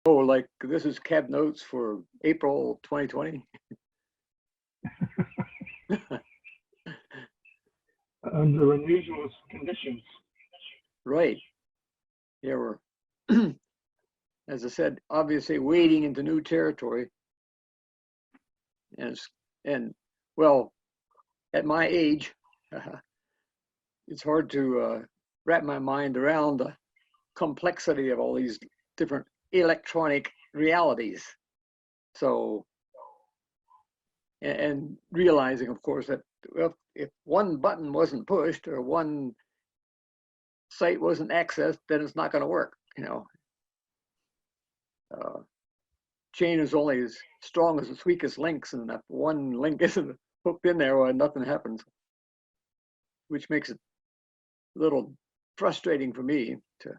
Oh, like this is C.A.B.B notes for April 2020. Under unusual conditions. Right. Yeah, we're, as I said, obviously wading into new territory. And well, at my age, it's hard to wrap my mind around the complexity of all these different electronic realities. So, and realizing, of course, that well, if one button wasn't pushed or one site wasn't accessed, then it's not going to work. Chain is only as strong as its weakest links, and if one link isn't hooked in there, well, nothing happens, which makes it a little frustrating for me to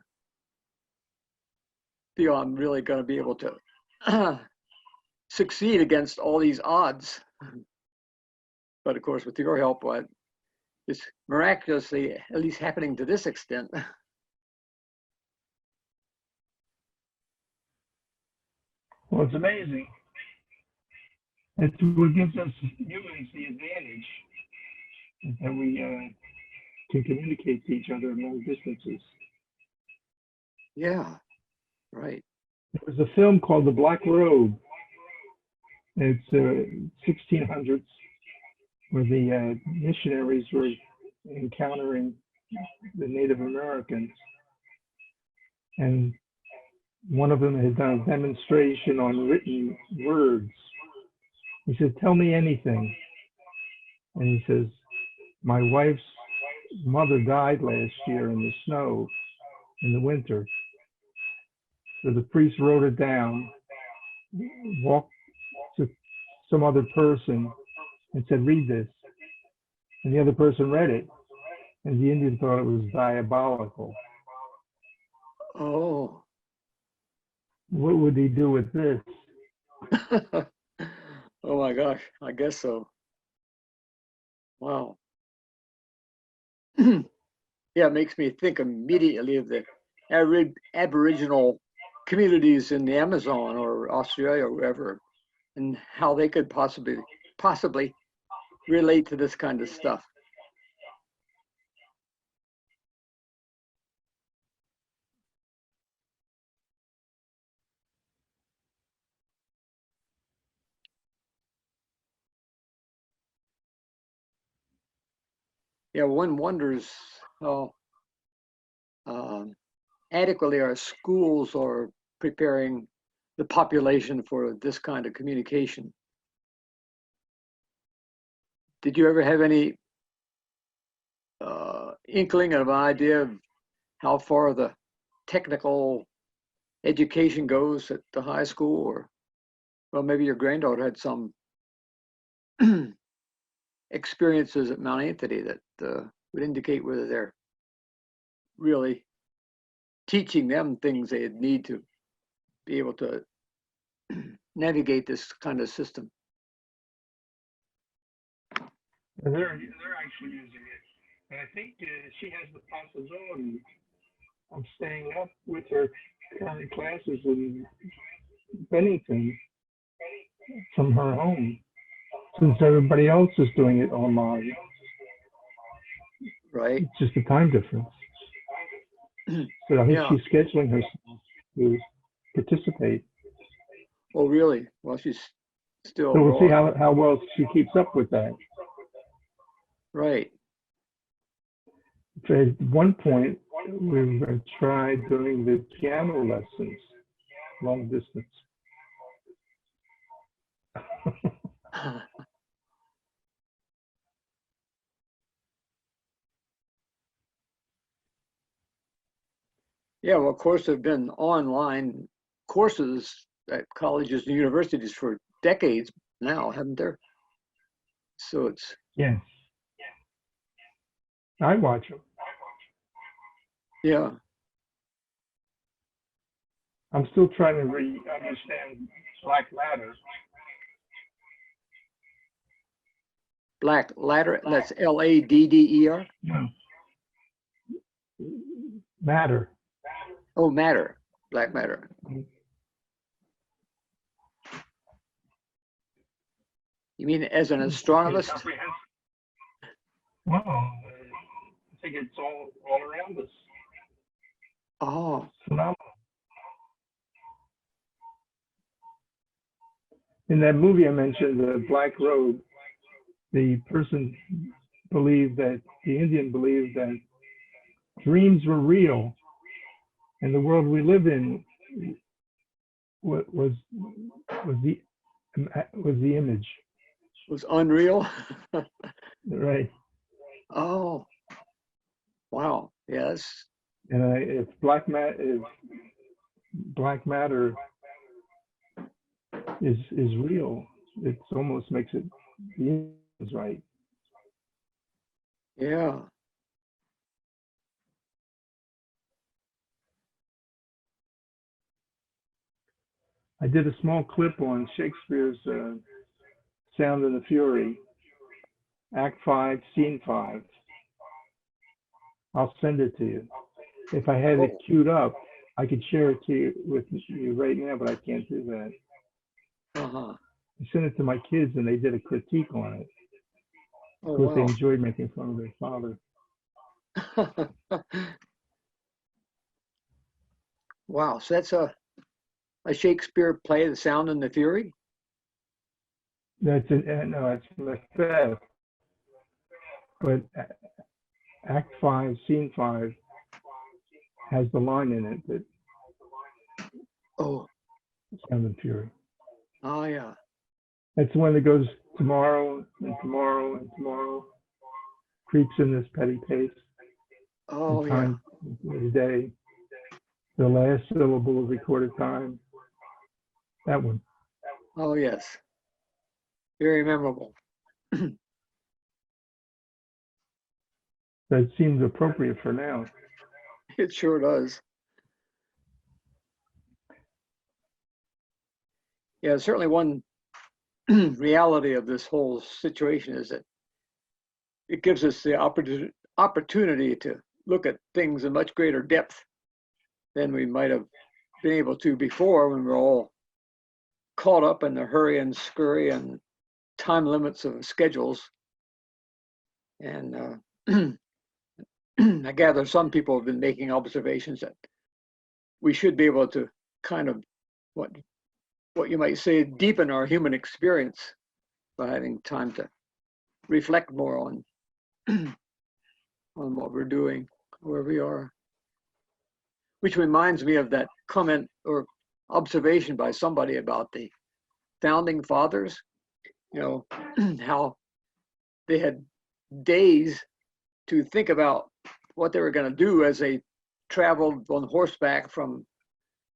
feel I'm really going to be able to succeed against all these odds. But of course, with your help, it's miraculously at least happening to this extent. Well, it's amazing. It's what gives us humans the advantage that we can communicate to each other at long distances. Yeah, right. There was a film called The Black Robe. It's 1600s, where the missionaries were encountering the Native Americans, and one of them had done a demonstration on written words. He said, "Tell me anything." And he says, "My wife's mother died last year in the snow, in the winter." So the priest wrote it down, walked to some other person and said, "Read this." And the other person read it, and the Indian thought it was diabolical. Oh. What would he do with this? Oh my gosh, I guess so. Wow. Yeah, it makes me think immediately of the Aboriginal communities in the Amazon or Australia or wherever, and how they could possibly relate to this kind of stuff. Yeah, one wonders how adequately our schools are preparing the population for this kind of communication. Did you ever have any inkling of an idea of how far the technical education goes at the high school? Or, well, maybe your granddaughter had some experiences at Mount Anthony that would indicate whether they're really teaching them things they need to be able to navigate this kind of system. They're actually using it. And I think she has the possibility of staying up with her current classes in Bennington from her home, since everybody else is doing it online. Right. It's just a time difference. So I think she's scheduling herself to participate. Oh, really? Well, she's still. So we'll see how well she keeps up with that. Right. At one point, we tried doing the piano lessons, long distance. Yeah, well, of course, there have been online courses at colleges and universities for decades now, haven't there? So it's. Yes. I watch them. Yeah. I'm still trying to understand Black Ladder. Black Ladder, that's Ladder? No. Matter. Oh, Matter, Black Matter. You mean as an It's astronomist? comprehensive. Well, I think it's all around us. Oh, Phenomenal. In that movie I mentioned, The Black Robe, the person believed that, the Indian believed that dreams were real and the world we live in was the image. was unreal. Right. Oh, wow. Yes. And if black matter is real, it almost makes it the image is right. Yeah. I did a small clip on Shakespeare's Sound and the Fury, Act 5, Scene 5. I'll send it to you. If I had it Oh, queued up, I could share it to you with you right now, but I can't do that. uh-huh. I sent it to my kids and they did a critique on it. Oh, Of course, they wow. enjoyed making fun of their father. Wow. So that's a Shakespeare play, The Sound and the Fury? That's no, it's Macbeth. But Act 5, Scene 5 has the line in it that Oh, Sound and Fury. oh, yeah. That's the one that goes tomorrow and tomorrow and tomorrow, creeps in this petty pace, Oh, and yeah. time is day. The last syllable of recorded time. That one. Oh, yes. Very memorable. That seems appropriate for now. It sure does. Yeah, certainly one reality of this whole situation is that it gives us the opportunity to look at things in much greater depth than we might have been able to before when we're all caught up in the hurry and scurry and time limits of schedules. And I gather some people have been making observations that we should be able to kind of what you might say deepen our human experience by having time to reflect more on on what we're doing, where we are. Which reminds me of that comment or observation by somebody about the founding fathers, you know, how they had days to think about what they were going to do as they traveled on horseback from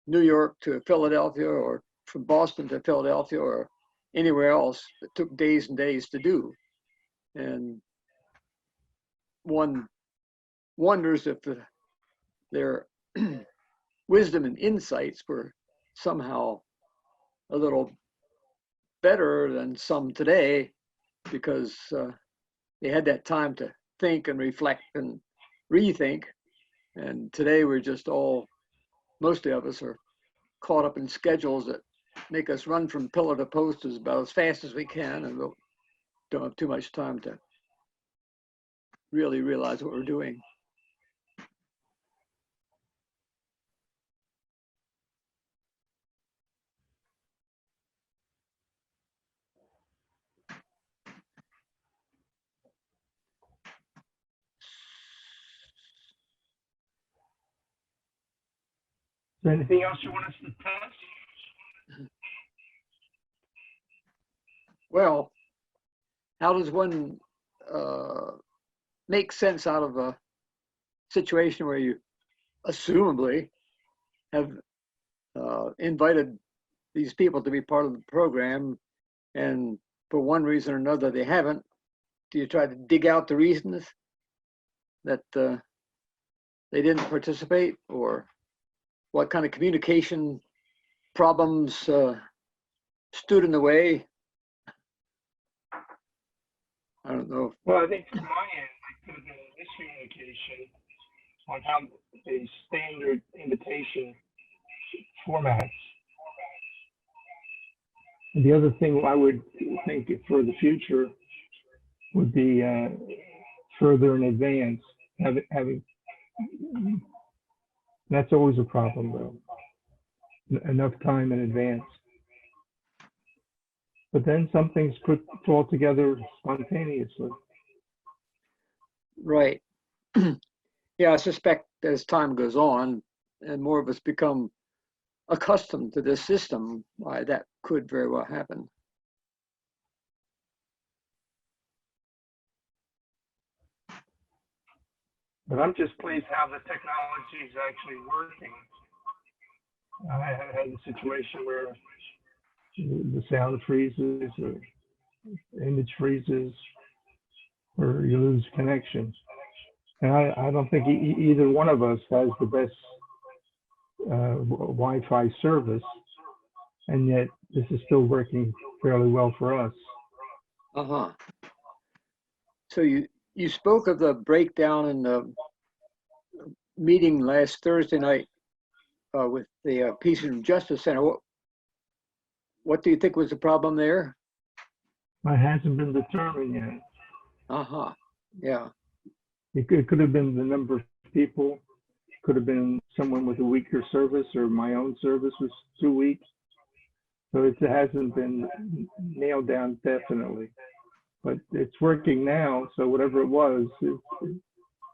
New York to Philadelphia or from Boston to Philadelphia or anywhere else. It took days and days to do. And one wonders if their wisdom and insights were somehow a little better than some today because they had that time to think and reflect and rethink. And today we're just all, most of us are caught up in schedules that make us run from pillar to post about as fast as we can, and we don't have too much time to really realize what we're doing. Is there anything else you want us to test? Well, how does one make sense out of a situation where you assumably have invited these people to be part of the program, and for one reason or another they haven't? Do you try to dig out the reasons that they didn't participate, or what kind of communication problems stood in the way? I don't know. Well, I think from my end, I could have been miscommunication on how a standard invitation formats. And the other thing I would think for the future would be further in advance, having that's always a problem though, enough time in advance. But then some things fall together spontaneously. Right. Yeah, I suspect as time goes on and more of us become accustomed to this system, why that could very well happen. But I'm just pleased how the technology is actually working. I had a situation where the sound freezes or image freezes or you lose connection. And I don't think either one of us has the best Wi-Fi service, and yet this is still working fairly well for us. Uh-huh. So you spoke of the breakdown in the meeting last Thursday night with the Peace and Justice Center. What do you think was the problem there? It hasn't been determined yet. Uh-huh. Yeah. It could have been the number of people, could have been someone with a weaker service, or my own service was too weak. So it hasn't been nailed down definitely. But it's working now, so whatever it was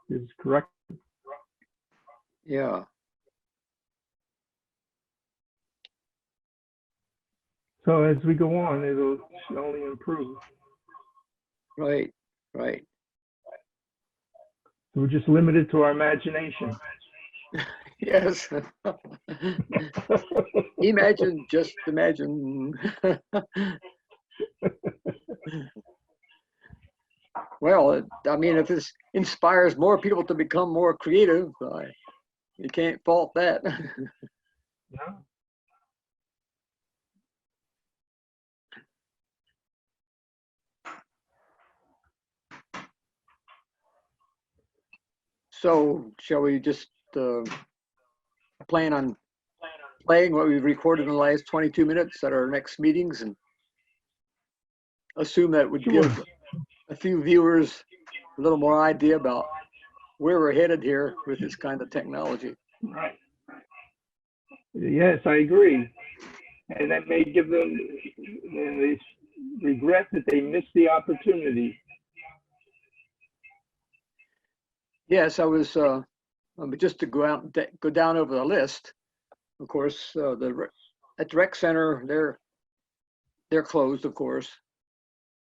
is correct. Yeah. So as we go on, it'll only improve. Right. Right. So we're just limited to our imagination. Yes. Imagine, just imagine. Well, I mean, if this inspires more people to become more creative, you can't fault that. No. So, shall we just plan on playing what we've recorded in the last 22 minutes at our next meetings and assume that would Sure. give a few viewers a little more idea about where we're headed here with this kind of technology. Right. Yes, I agree. And that may give them the regret that they missed the opportunity. Yes, I was just to go down over the list. Of course, at the rec center, they're closed, of course.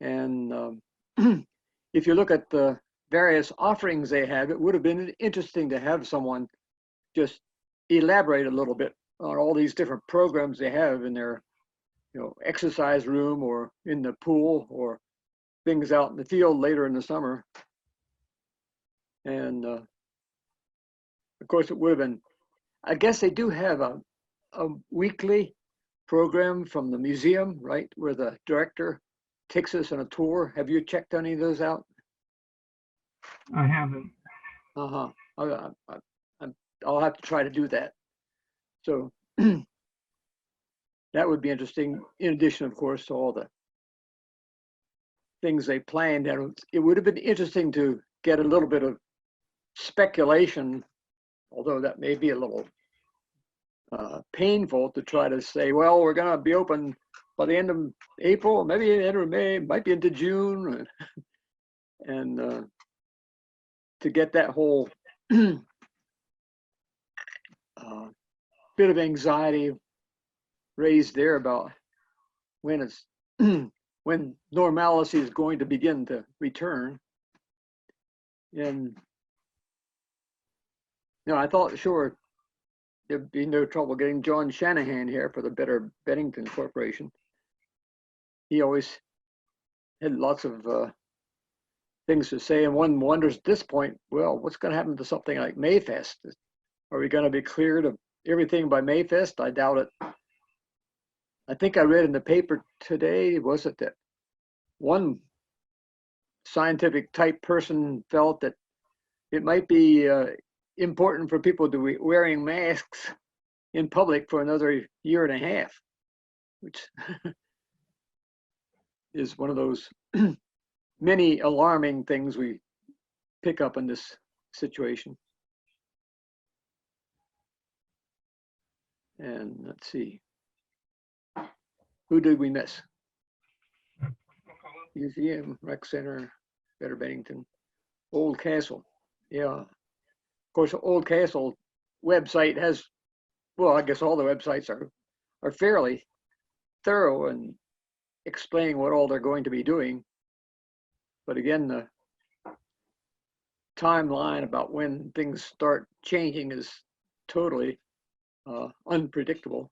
And if you look at the various offerings they have, it would have been interesting to have someone just elaborate a little bit on all these different programs they have in their, exercise room or in the pool or things out in the field later in the summer. And of course, it would have been, I guess they do have a weekly program from the museum, right, where the director takes us on a tour. Have you checked any of those out? I haven't. Uh-huh. I'll have to try to do that. So that would be interesting, in addition, of course, to all the things they planned. And it would have been interesting to get a little bit of speculation, although that may be a little painful to try to say, well, we're going to be open by the end of April, maybe the end of May, might be into June. And to get that whole bit of anxiety raised there about when it's when normalcy is going to begin to return. And I thought sure there'd be no trouble getting John Shanahan here for the Better Bennington Corporation. He always had lots of things to say, and one wonders at this point, well, what's going to happen to something like Mayfest? Are we going to be cleared of everything by Mayfest? I doubt it. I think I read in the paper today, was it that one scientific type person felt that it might be important for people to be wearing masks in public for another year and a half, which is one of those many alarming things we pick up in this situation. And let's see, who did we miss? Museum, Rec Center, Better Bennington, Old Castle. Yeah, of course, Old Castle website has, well, I guess all the websites are fairly thorough in explaining what all they're going to be doing. But again, the timeline about when things start changing is totally unpredictable.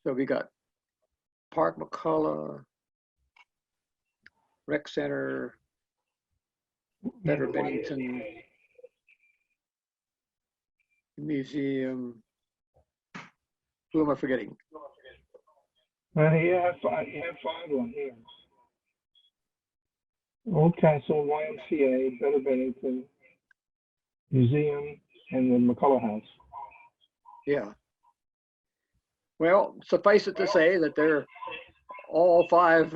So we got Park McCullough, Rec Center, Better Bennington, Museum. Who am I forgetting? You have five on here. Old Castle, YMCA, Better Bennington, Museum, and the McCullough House. Yeah. Well, suffice it to say that they're all five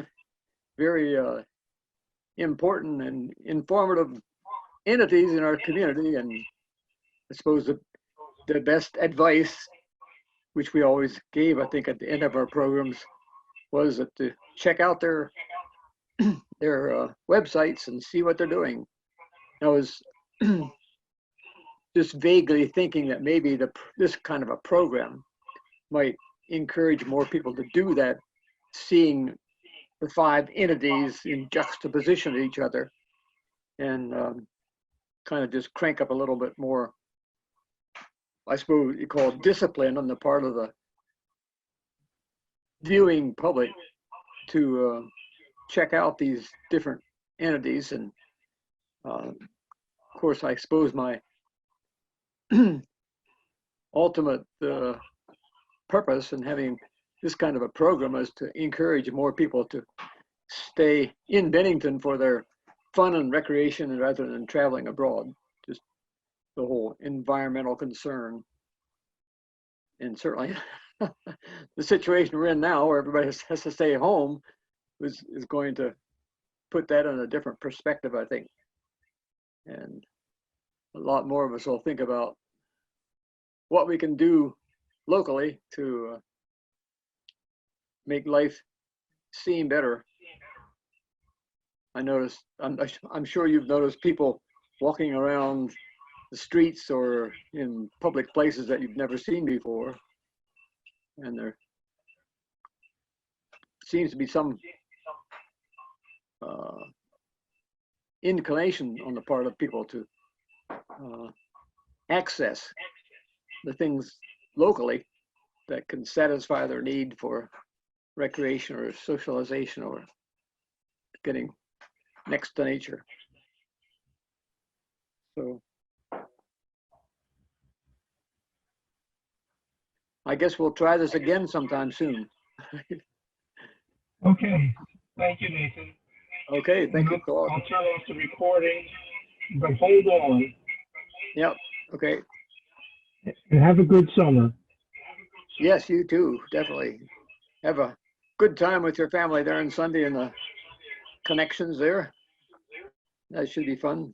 very important and informative entities in our community. And I suppose the best advice, which we always gave, I think, at the end of our programs, was that to check out their websites and see what they're doing. I was just vaguely thinking that maybe this kind of a program might encourage more people to do that, seeing the five entities in juxtaposition to each other, and kind of just crank up a little bit more, I suppose you call it discipline on the part of the viewing public to check out these different entities. And of course, I suppose my ultimate purpose in having this kind of a program is to encourage more people to stay in Bennington for their fun and recreation rather than traveling abroad. Just the whole environmental concern. And certainly the situation we're in now, where everybody has to stay home, is going to put that in a different perspective, I think. And a lot more of us will think about what we can do locally to make life seem better. I noticed, I'm sure you've noticed people walking around the streets or in public places that you've never seen before. And there seems to be some inclination on the part of people to access the things locally that can satisfy their need for recreation or socialization or getting next to nature. So I guess we'll try this again sometime soon. Okay. Thank you, Nathan. Okay, thank you, Claude. I'll turn off the recording, but hold on. Yep, okay. And have a good summer. Yes, you too, definitely. Have a good time with your family there on Sunday and the connections there. That should be fun.